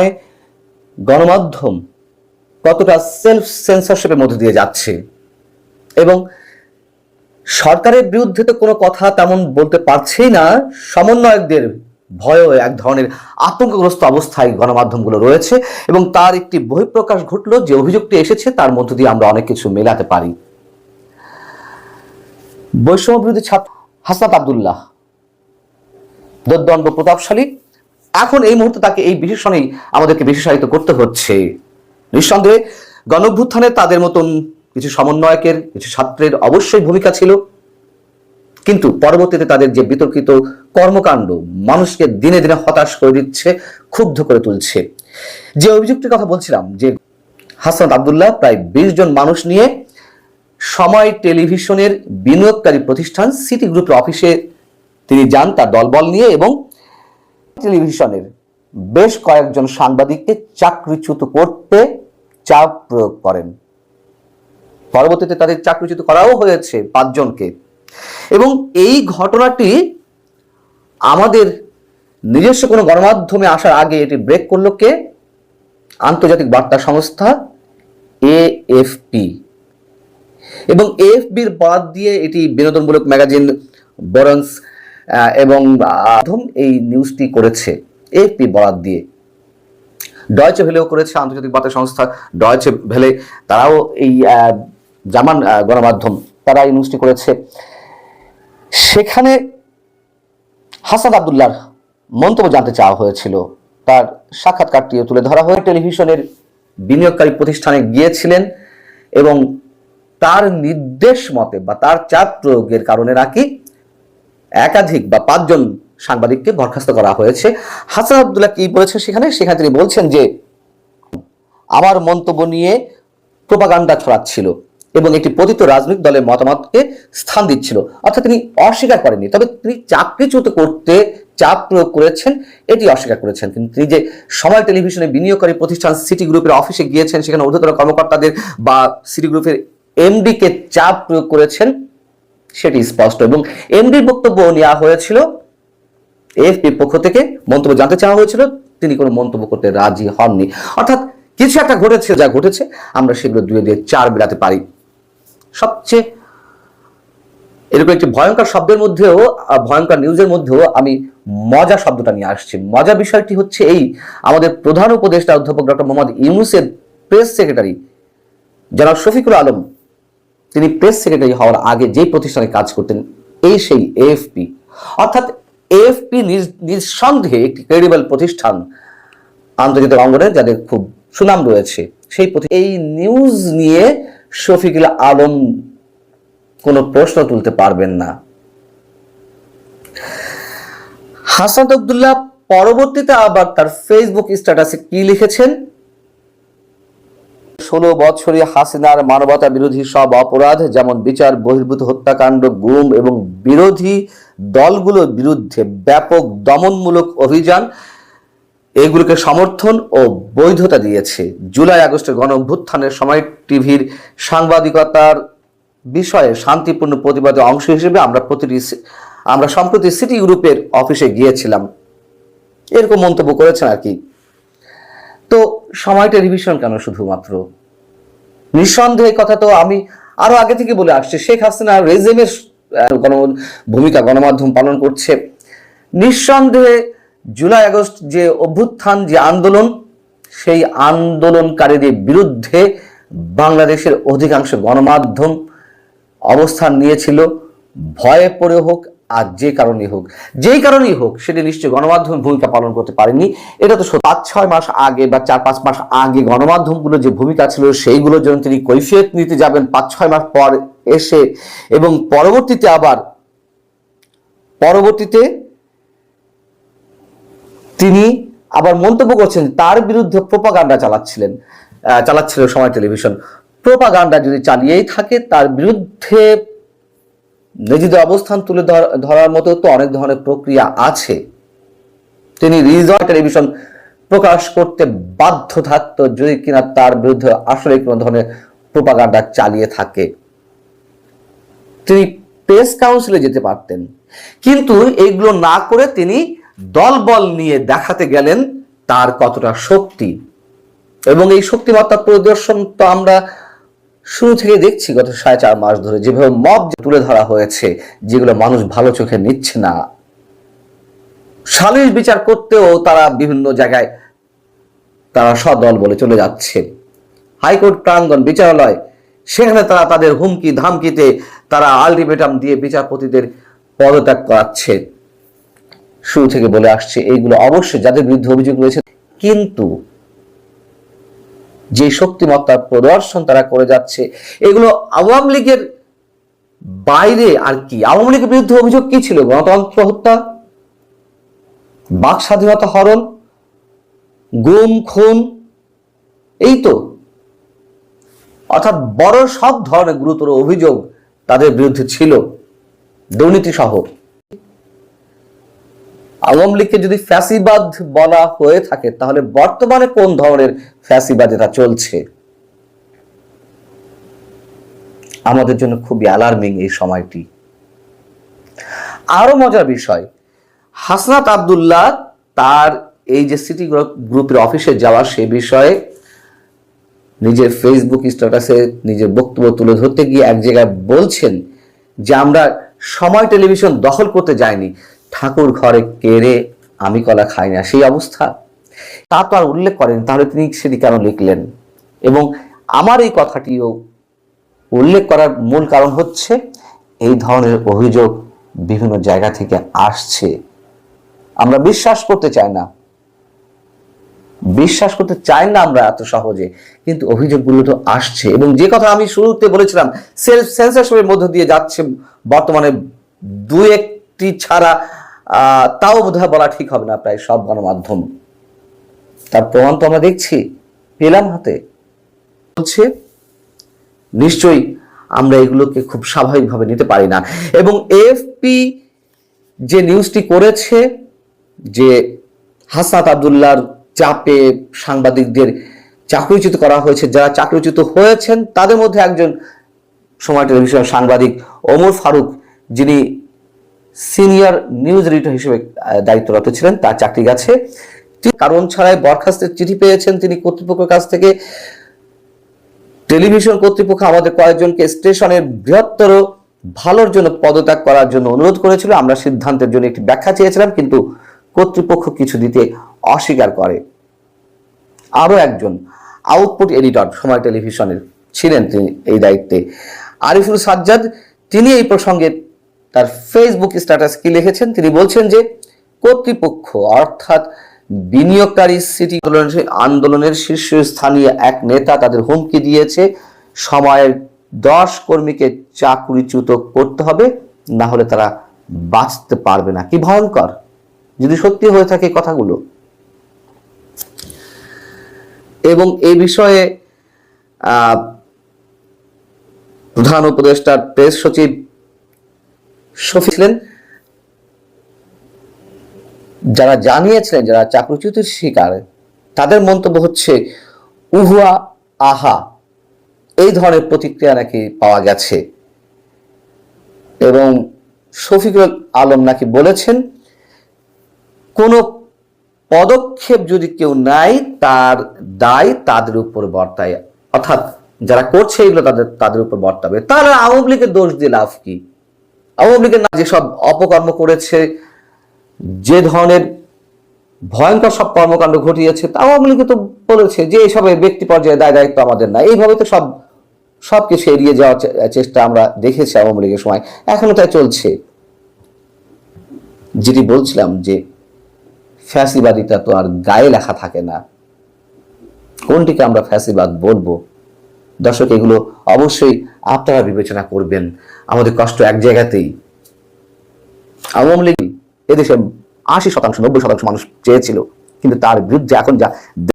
সময়ে গণমাধ্যম কতটা সেলফ সেন্সরশিপের মধ্যে দিয়ে যাচ্ছে এবং সরকারের বিরুদ্ধে তো কোনো কথা তেমন বলতে পারছেই না, সমন্বয়কদের ভয়ে এক ধরনের আতঙ্কগ্রস্ত অবস্থায় গণমাধ্যমগুলো রয়েছে এবং তার একটি বহিঃপ্রকাশ ঘটলো যে অভিযোগটি এসেছে তার মধ্য দিয়ে আমরা অনেক কিছু মেলাতে পারি। বৈষম্য বিরোধী ছাত্র হাসনাত আব্দুল্লাহ দুর্দণ্ড প্রতাপশালী, এখন এই মুহূর্তে তাকে এই বিশেষণেই আমাদেরকে বিশেষায়িত করতে হচ্ছে। নিঃসন্দেহে গণঅভ্যুত্থানে তাদের মতন কিছু সমন্বয়কের, কিছু ছাত্রের অবশ্যই ভূমিকা ছিল, কিন্তু পরবর্তীতে তাদের যে বিতর্কিত কর্মকাণ্ড মানুষকে দিনে দিনে হতাশ করে দিচ্ছে, ক্ষুব্ধ করে তুলছে। যে অভিযোগটির কথা বলছিলাম, যে হাসনাত আব্দুল্লাহ প্রায় 20 জন মানুষ নিয়ে সময় টেলিভিশনের বিনিয়োগকারী প্রতিষ্ঠান সিটি গ্রুপের অফিসে তিনি যান তার দলবল নিয়ে এবং টেলিভিশনের বেশ কয়েকজন সাংবাদিককে চাকরিচ্যুত করতে চাপ প্রয়োগ করেন। পরবর্তীতে তাদের চাকরিচ্যুত করাও হয়েছে 5 জনকে। এবং এই ঘটনাটি আমাদের নিজস্ব কোনো গণমাধ্যমে আসার আগে এটি ব্রেক করলো কে? আন্তর্জাতিক বার্তা সংস্থা AFP। এবং AFPর বরাত দিয়ে এটি বিনোদনমূলক ম্যাগাজিন বরন্স এবং এই নিউজটি করেছে AFP বরাত দিয়ে। ডয়েচে ভেলেও করেছে, আন্তর্জাতিক বার্তা সংস্থা ডয়েচে ভেলে, তারাও এই জার্মান গণমাধ্যম, তারা এই নিউজটি করেছে। সেখানে হাসনাত আব্দুল্লাহর মন্তব্য জানতে চাওয়া হয়েছিল, তার সাক্ষাৎকারটিও তুলে ধরা হয়ে টেলিভিশনের বিনিয়োগকারী প্রতিষ্ঠানে গিয়েছিলেন এবং তার নির্দেশ মতে বা তার চাপ প্রয়োগের কারণে নাকি একাধিক বা 5 জন সাংবাদিককে বরখাস্ত করা হয়েছে। হাসনাত আব্দুল্লাহ কি বলেছেন সেখানে তিনি বলছেন যে আমার মন্তব্য নিয়ে প্রোপাগান্ডা ছড়াচ্ছিল এবং একটি পতিত রাজনৈতিক দলের মতামতকে স্থান দিচ্ছিল। অর্থাৎ তিনি অস্বীকার করেননি, তবে তিনি চাকরিচ্যুত করতে চাপ প্রয়োগ করেছেন এটি অস্বীকার করেছেন। কিন্তু তিনি যে সময় টেলিভিশনে বিনিয়োগকারী প্রতিষ্ঠান সিটি গ্রুপের অফিসে গিয়েছেন, সেখানে ঊর্ধ্বতন কর্মকর্তাদের বা সিটি গ্রুপের MD কে চাপ প্রয়োগ করেছেন সেটি স্পষ্ট। এবং MDর বক্তব্য নেওয়া হয়েছিল, AFP পক্ষ থেকে মন্তব্য জানতে চাওয়া হয়েছিল, তিনি কোনো মন্তব্য করতে রাজি হননি। অর্থাৎ কিছু একটা ঘটেছে, যা ঘটেছে আমরা সেগুলো 2 দিয়ে 4 মেলাতে পারি। সবচেয়ে এরকম একটি ভয়ঙ্কর শব্দের মধ্যেও, ভয়ঙ্কর নিউজের মধ্যেও আমি মজা শব্দটা নিয়ে আসছি। মজা বিষয়টি হচ্ছে এই, আমাদের প্রধান উপদেষ্টা অধ্যাপক ডক্টর মোহাম্মদ ইউনূসের প্রেস সেক্রেটারি জনাব শফিকুল আলম, তিনি প্রেস সেক্রেটারি হওয়ার আগে যেই প্রতিষ্ঠানে কাজ করতেন এই সেই AFP। অর্থাৎ AFP নিঃসন্দেহে একটি ক্রেডিবল প্রতিষ্ঠান, আন্তর্জাতিক অঙ্গনে যাদের খুব সুনাম রয়েছে, সেই এই নিউজ নিয়ে শফিকুল আলম কোনো প্রশ্ন তুলতে পারবেন না। হাসনাত আব্দুল্লাহ পরবর্তীতে আবার তার ফেসবুক স্ট্যাটাসে কি লিখেছেন? 16 বছরে হাসিনার মানবতা বিরোধী সব অপরাধ, যেমন বিচার বহির্ভূত হত্যাকাণ্ড, গুম এবং বিরোধী দলগুলোর বিরুদ্ধে ব্যাপক দমনমূলক অভিযান, এগুলোকে সমর্থন ও বৈধতা দিয়েছে। জুলাই আগস্টের গণ অভ্যুত্থানের সময় টিভির সাংবাদিকতার বিষয়ে শান্তিপূর্ণ প্রতিবাদের অংশ হিসেবে আমরা সম্প্রতি সিটি গ্রুপের অফিসে গিয়েছিলাম, এরকম মন্তব্য করেছেন আর কি। তো সময় টেলিভিশন কেন শুধুমাত্র? নিঃসন্দেহে কথা তো আমি আরো আগে থেকে বলে আসছি, শেখ হাসিনা রেজিমের ভূমিকা গণমাধ্যম পালন করছে। নিঃসন্দেহে জুলাই আগস্ট যে অভ্যুত্থান, যে আন্দোলন, সেই আন্দোলনকারীদের বিরুদ্ধে বাংলাদেশের অধিকাংশ গণমাধ্যম অবস্থান নিয়েছিল, ভয়ে পড়ে হোক আর যেই কারণেই হোক সেটি নিশ্চয়ই গণমাধ্যম ভূমিকা পালন করতে পারেনি। এটা তো 5-6 মাস আগে বা 4-5 মাস আগে গণমাধ্যমগুলো যে ভূমিকা ছিল সেইগুলোর জন্য তিনি কৈফিয়ত নিতে যাবেন 5-6 মাস পর এসে, এবং পরবর্তীতে তিনি আবার মন্তব্য করছেন তার বিরুদ্ধে প্রোপাগান্ডা চালাচ্ছিল সময় টেলিভিশন। প্রোপাগান্ডা যদি চালিয়েই থাকে, তার বিরুদ্ধে নিজেদের অবস্থান তুলে ধরার মতো তো অনেক ধরনের প্রক্রিয়া আছে। তিনি রিজয়েন্ট টেলিভিশন প্রকাশ করতে বাধ্য থাকতো যদি কিনা তার বিরুদ্ধে আসলে কোনো ধরনের প্রোপাগান্ডা চালিয়ে থাকে। তিনি প্রেস কাউন্সিলে যেতে পারতেন, কিন্তু এইগুলো না করে তিনি দলবল নিয়ে দেখাতে গেলেন তার কতটা শক্তি, এবং এই শক্তিমত্তার প্রদর্শন তো আমরা শুরু থেকে দেখছি গত 4.5 মাস ধরে, যেভাবে মব তুলে ধরা হয়েছে, যেগুলো মানুষ ভালো চোখে নিচ্ছে না। সালিশ বিচার করতেও তারা বিভিন্ন জায়গায় তারা সদল বলে চলে যাচ্ছে। হাইকোর্ট প্রাঙ্গণ, বিচারালয়, সেখানে তারা তাদের হুমকি ধামকিতে তারা আলটিমেটাম দিয়ে বিচারপতিদের পদত্যাগ করাচ্ছে। শুরু থেকে বলে আসছে এইগুলো অবশ্যই যাদের বিরুদ্ধে অভিযোগ রয়েছে, কিন্তু যে শক্তিমত্তার প্রদর্শন তারা করে যাচ্ছে এগুলো আওয়ামী লীগের বাইরে আর কি। আওয়ামী লীগের বিরুদ্ধে অভিযোগ কি ছিল? গণতন্ত্র হত্যা, বাক স্বাধীনতা হরণ, গুম খুন, এই তো। অর্থাৎ বড় সব ধরনের গুরুতর অভিযোগ তাদের বিরুদ্ধে ছিল, দুর্নীতি সহ। আওয়ামী লীগকে যদি ফ্যাসিবাদ বলা হয়ে থাকে, তাহলে বর্তমানে কোন ধরনের ফ্যাসিবাদ এটা চলছে? আমাদের জন্য খুবই অ্যালার্মিং এই সময়টি। আরো মজার বিষয়, হাসনাত আব্দুল্লাহ তার এই যে সিটি গ্রুপের অফিসে যাওয়া, সে বিষয়ে নিজের ফেসবুক স্ট্যাটাসে নিজের বক্তব্য তুলে ধরতে গিয়ে এক জায়গায় বলছেন যে আমরা সময় টেলিভিশন দখল করতে যাইনি, ঠাকুর ঘরে কেড়ে আমি কলা খাই না, সেই অবস্থা। তা তো আর উল্লেখ করেন, তাহলে তিনি সেটি কেন লিখলেন? এবং আমার এই কথাটিও উল্লেখ করার মূল কারণ হচ্ছে এই ধরনের অভিযোগ বিভিন্ন জায়গা থেকে আসছে। আমরা বিশ্বাস করতে চাই না আমরা এত সহজে, কিন্তু অভিযোগগুলো তো আসছে। এবং যে কথা আমি শুরুতে বলেছিলাম, সেলফ সেন্সরশিপের মধ্য দিয়ে যাচ্ছে বর্তমানে, দু একটি ছাড়া তাও বোধহয় বলা ঠিক হবে না, প্রায় সব গণমাধ্যম। তার প্রমাণ তো আমরা দেখছি, পেলাম হাতে। বলছে নিশ্চয়ই আমরা এগুলোকে খুব স্বাভাবিকভাবে নিতে পারি না। এবং এএফপি যে নিউজটি করেছে যে হাসনাত আব্দুল্লাহর চাপে সাংবাদিকদের চাকরিচ্যুত করা হয়েছে, যারা চাকরিচ্যুত হয়েছেন তাদের মধ্যে একজন সময় টেলিভিশনের সাংবাদিক ওমর ফারুক, যিনি সিনিয়র নিউজ এডিটর হিসেবে দায়িত্বরত ছিলেন, তার চাকরি গেছে। কারণ ছাড়াই বরখাস্তের চিঠি পেয়েছেন তিনি কর্তৃপক্ষের কাছ থেকে। টেলিভিশন কর্তৃপক্ষ আমাদের কয়েকজনকে স্টেশনের বৃহত্তর ভালোর জন্য পদত্যাগ করার জন্য অনুরোধ করেছিল। আমরা সিদ্ধান্তের জন্য একটি ব্যাখ্যা চেয়েছিলাম, কিন্তু কর্তৃপক্ষ কিছু দিতে অস্বীকার করে। আরো একজন আউটপুট এডিটর সময় টেলিভিশনের ছিলেন, তিনি এই দায়িত্বে, আরিফুল সাজ্জাদ, তিনি এই প্রসঙ্গে তার ফেসবুক স্ট্যাটাস কি লিখেছেন? তিনি বলছেন যে কর্তৃপক্ষ অর্থাৎ বিনিয়োগকারী সিটি আন্দোলনের শীর্ষস্থানীয় এক নেতা তাদের হুমকি দিয়েছে, সময়ের 10 কর্মীকে চাকরিচ্যুত করতে হবে, না হলে তারা বাঁচতে পারবে না। কি ভয়ঙ্কর যদি সত্যি হয়ে থাকে কথাগুলো। এবং এই বিষয়ে প্রধান উপদেষ্টার প্রেস সচিব শফি ছিলেন, যারা জানিয়েছিলেন যারা চাকরিচ্যুতির শিকার, তাদের মন্তব্য হচ্ছে উহুয়া আহা, এই ধরনের প্রতিক্রিয়া নাকি পাওয়া গেছে। এবং শফিকুল আলম নাকি বলেছেন কোন পদক্ষেপ যদি কেউ নেয় তার দায় তাদের উপর বর্তায়, অর্থাৎ যারা করছে এগুলো তাদের উপর বর্তাবে। তারা আওয়ামী লীগের দোষ দিয়ে লাভ কি? আওয়ামী লীগের যেসব অপকর্ম করেছে, যে ধরনের ভয়ঙ্কর সব কর্মকাণ্ড ঘটিয়েছে, আওয়ামী লীগ তো বলেছে যে এসবের ব্যক্তি পর্যায়ে দায় দায়িত্ব আমাদের না। এইভাবে তো সবকিছু এড়িয়ে যাওয়ার চেষ্টা আমরা দেখেছি আওয়ামী লীগের সময়, এখনো তাই চলছে। যেটি বলছিলাম যে ফ্যাসিবাদিতা তো আর গায়ে লেখা থাকে না, কোনটিকে আমরা ফ্যাসিবাদ বলবো? দর্শক, এগুলো অবশ্যই আপনারা বিবেচনা করবেন। আমাদের কষ্ট এক জায়গাতেই। আওয়ামী লীগ এদেশে 80%, 90% মানুষ চেয়েছিল, কিন্তু তার বিরুদ্ধে এখন যা